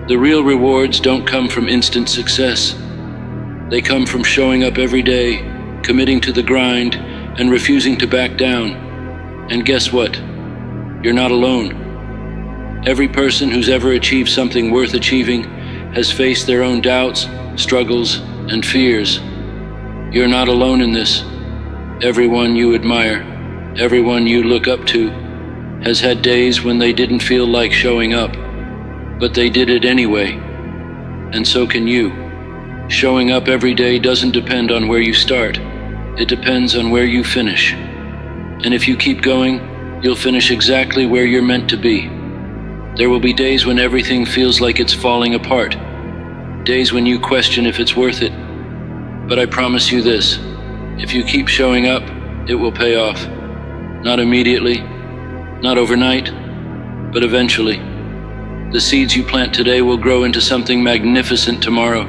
The real rewards don't come from instant success. They come from showing up every day, committing to the grind, and refusing to back down. And guess what? You're not alone. Every person who's ever achieved something worth achieving has faced their own doubts, struggles, and fears. You're not alone in this. Everyone you admire, everyone you look up to, has had days when they didn't feel like showing up, but they did it anyway. And so can you. Showing up every day doesn't depend on where you start. It depends on where you finish. And if you keep going, you'll finish exactly where you're meant to be. There will be days when everything feels like it's falling apart. Days when you question if it's worth it. But I promise you this, if you keep showing up, it will pay off. Not immediately, not overnight, but eventually. The seeds you plant today will grow into something magnificent tomorrow.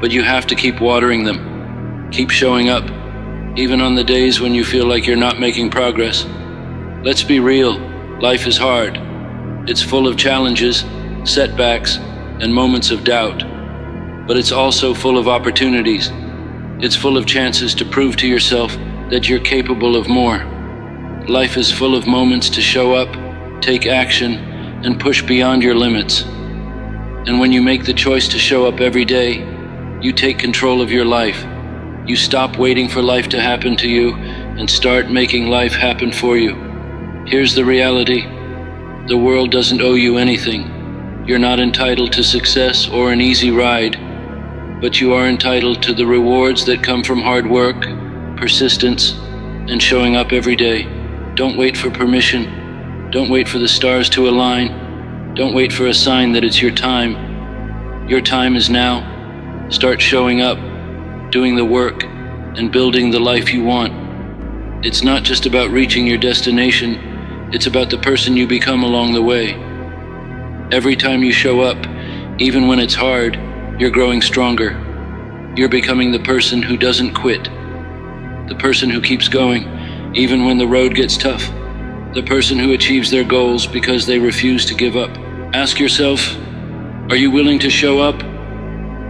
But you have to keep watering them. Keep showing up, even on the days when you feel like you're not making progress. Let's be real, life is hard. It's full of challenges, setbacks, and moments of doubt. But it's also full of opportunities. It's full of chances to prove to yourself that you're capable of more. Life is full of moments to show up, take action, and push beyond your limits. And when you make the choice to show up every day, you take control of your life. You stop waiting for life to happen to you and start making life happen for you. Here's the reality. The world doesn't owe you anything. You're not entitled to success or an easy ride, but you are entitled to the rewards that come from hard work, persistence, and showing up every day. Don't wait for permission. Don't wait for the stars to align. Don't wait for a sign that it's your time. Your time is now. Start showing up, doing the work, and building the life you want. It's not just about reaching your destination, it's about the person you become along the way. Every time you show up, even when it's hard, you're growing stronger. You're becoming the person who doesn't quit. The person who keeps going, even when the road gets tough. The person who achieves their goals because they refuse to give up. Ask yourself, are you willing to show up?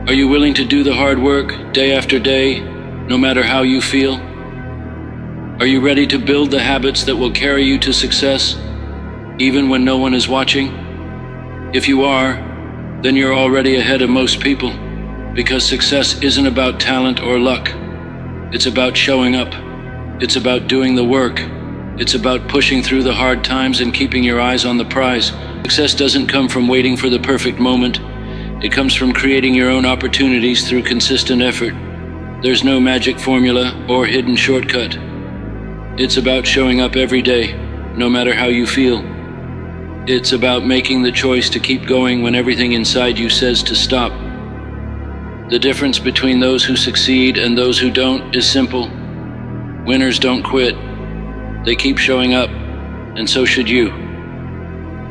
Are you willing to do the hard work day after day, no matter how you feel? Are you ready to build the habits that will carry you to success, even when no one is watching? If you are, then you're already ahead of most people, because success isn't about talent or luck. It's about showing up. It's about doing the work. It's about pushing through the hard times and keeping your eyes on the prize. Success doesn't come from waiting for the perfect moment. It comes from creating your own opportunities through consistent effort. There's no magic formula or hidden shortcut. It's about showing up every day, no matter how you feel. It's about making the choice to keep going when everything inside you says to stop. The difference between those who succeed and those who don't is simple. Winners don't quit. They keep showing up, and so should you.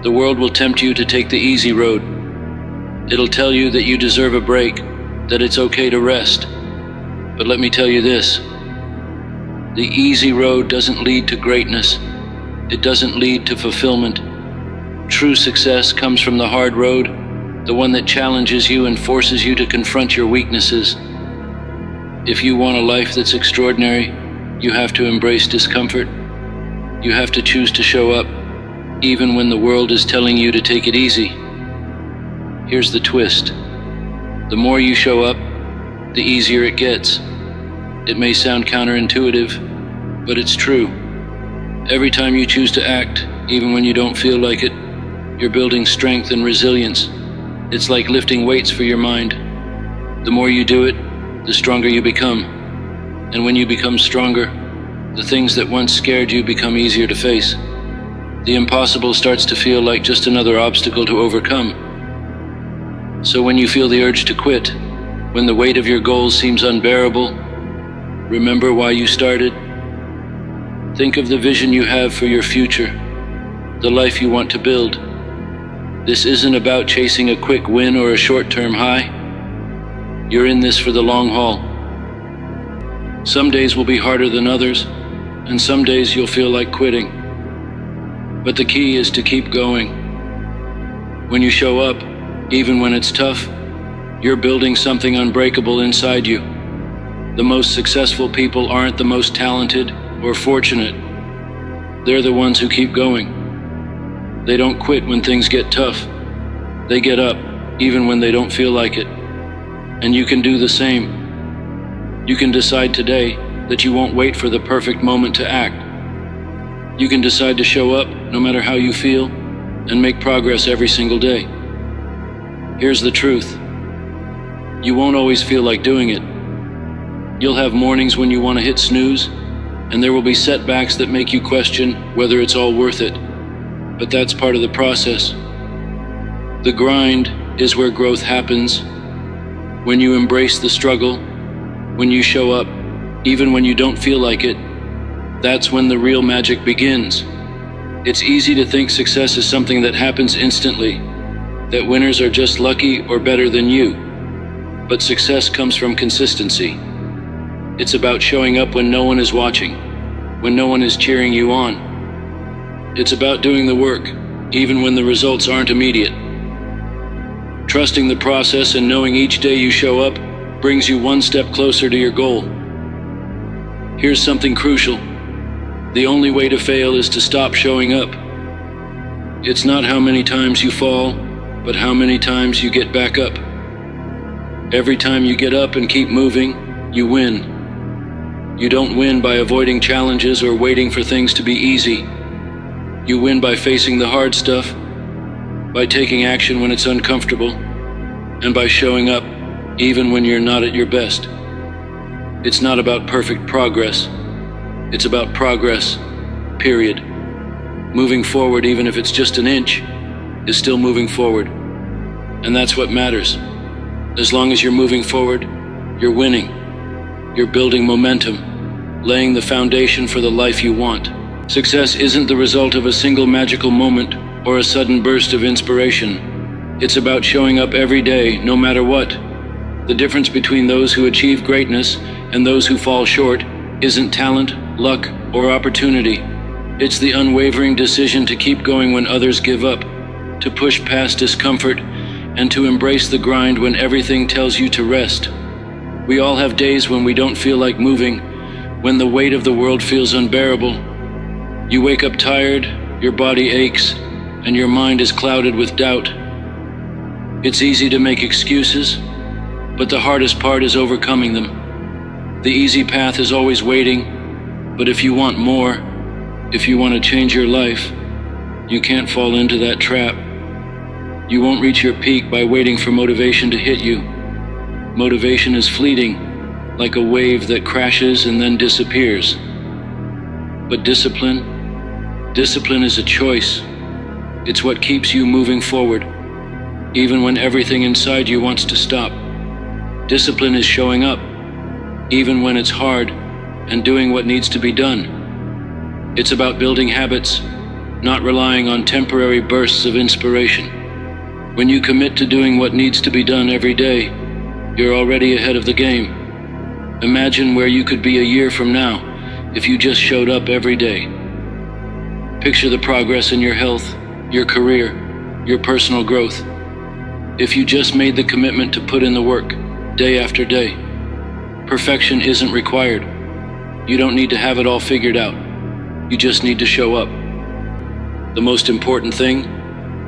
The world will tempt you to take the easy road. It'll tell you that you deserve a break, that it's okay to rest. But let me tell you this. The easy road doesn't lead to greatness. It doesn't lead to fulfillment. True success comes from the hard road, the one that challenges you and forces you to confront your weaknesses. If you want a life that's extraordinary, you have to embrace discomfort. You have to choose to show up, even when the world is telling you to take it easy. Here's the twist. The more you show up, the easier it gets. It may sound counterintuitive, but it's true. Every time you choose to act, even when you don't feel like it, you're building strength and resilience. It's like lifting weights for your mind. The more you do it, the stronger you become. And when you become stronger, the things that once scared you become easier to face. The impossible starts to feel like just another obstacle to overcome. So when you feel the urge to quit, when the weight of your goals seems unbearable, remember why you started. Think of the vision you have for your future, the life you want to build. This isn't about chasing a quick win or a short-term high. You're in this for the long haul. Some days will be harder than others, and some days you'll feel like quitting. But the key is to keep going. When you show up, even when it's tough, you're building something unbreakable inside you. The most successful people aren't the most talented or fortunate. They're the ones who keep going. They don't quit when things get tough. They get up, even when they don't feel like it. And you can do the same. You can decide today that you won't wait for the perfect moment to act. You can decide to show up, no matter how you feel, and make progress every single day. Here's the truth. You won't always feel like doing it. You'll have mornings when you want to hit snooze, and there will be setbacks that make you question whether it's all worth it. But that's part of the process. The grind is where growth happens. When you embrace the struggle, when you show up, even when you don't feel like it, that's when the real magic begins. It's easy to think success is something that happens instantly, that winners are just lucky or better than you. But success comes from consistency. It's about showing up when no one is watching, when no one is cheering you on. It's about doing the work, even when the results aren't immediate. Trusting the process and knowing each day you show up brings you one step closer to your goal. Here's something crucial. The only way to fail is to stop showing up. It's not how many times you fall, but how many times you get back up. Every time you get up and keep moving, you win. You don't win by avoiding challenges or waiting for things to be easy. You win by facing the hard stuff, by taking action when it's uncomfortable, and by showing up even when you're not at your best. It's not about perfect progress. It's about progress, period. Moving forward, even if it's just an inch, is still moving forward. And that's what matters. As long as you're moving forward, you're winning. You're building momentum, laying the foundation for the life you want. Success isn't the result of a single magical moment or a sudden burst of inspiration. It's about showing up every day, no matter what. The difference between those who achieve greatness and those who fall short isn't talent, luck, or opportunity. It's the unwavering decision to keep going when others give up, to push past discomfort, and to embrace the grind when everything tells you to rest. We all have days when we don't feel like moving, when the weight of the world feels unbearable. You wake up tired, your body aches, and your mind is clouded with doubt. It's easy to make excuses, but the hardest part is overcoming them. The easy path is always waiting, but if you want more, if you want to change your life, you can't fall into that trap. You won't reach your peak by waiting for motivation to hit you. Motivation is fleeting, like a wave that crashes and then disappears. But discipline is a choice. It's what keeps you moving forward, even when everything inside you wants to stop. Discipline is showing up, even when it's hard, and doing what needs to be done. It's about building habits, not relying on temporary bursts of inspiration. When you commit to doing what needs to be done every day, you're already ahead of the game. Imagine where you could be a year from now if you just showed up every day. Picture the progress in your health, your career, your personal growth. If you just made the commitment to put in the work, day after day. Perfection isn't required. You don't need to have it all figured out. You just need to show up. The most important thing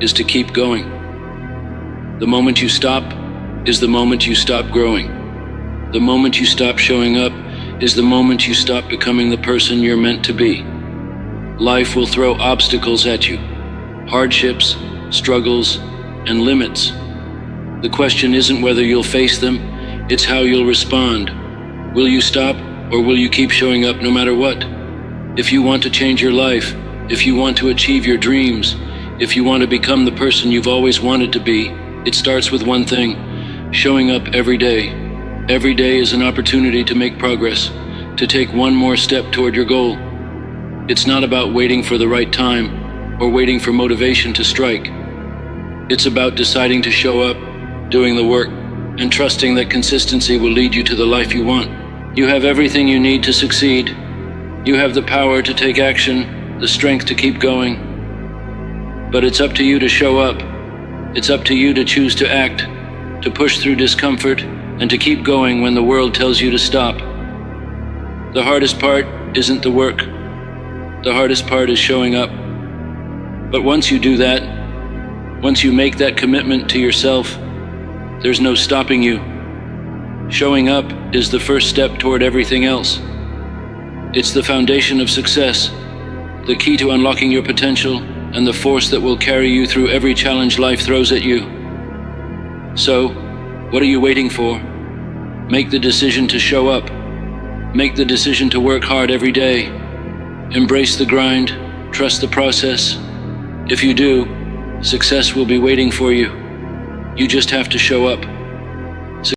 is to keep going. The moment you stop is the moment you stop growing. The moment you stop showing up is the moment you stop becoming the person you're meant to be. Life will throw obstacles at you, hardships, struggles, and limits. The question isn't whether you'll face them, it's how you'll respond. Will you stop, or will you keep showing up no matter what? If you want to change your life, if you want to achieve your dreams, if you want to become the person you've always wanted to be, it starts with one thing: showing up every day. Every day is an opportunity to make progress, to take one more step toward your goal. It's not about waiting for the right time or waiting for motivation to strike. It's about deciding to show up, doing the work, and trusting that consistency will lead you to the life you want. You have everything you need to succeed. You have the power to take action, the strength to keep going. But it's up to you to show up. It's up to you to choose to act, to push through discomfort, and to keep going when the world tells you to stop. The hardest part isn't the work. The hardest part is showing up. But once you do that, once you make that commitment to yourself, there's no stopping you. Showing up is the first step toward everything else. It's the foundation of success, the key to unlocking your potential, and the force that will carry you through every challenge life throws at you. So, what are you waiting for? Make the decision to show up. Make the decision to work hard every day. Embrace the grind, trust the process. If you do, success will be waiting for you. You just have to show up.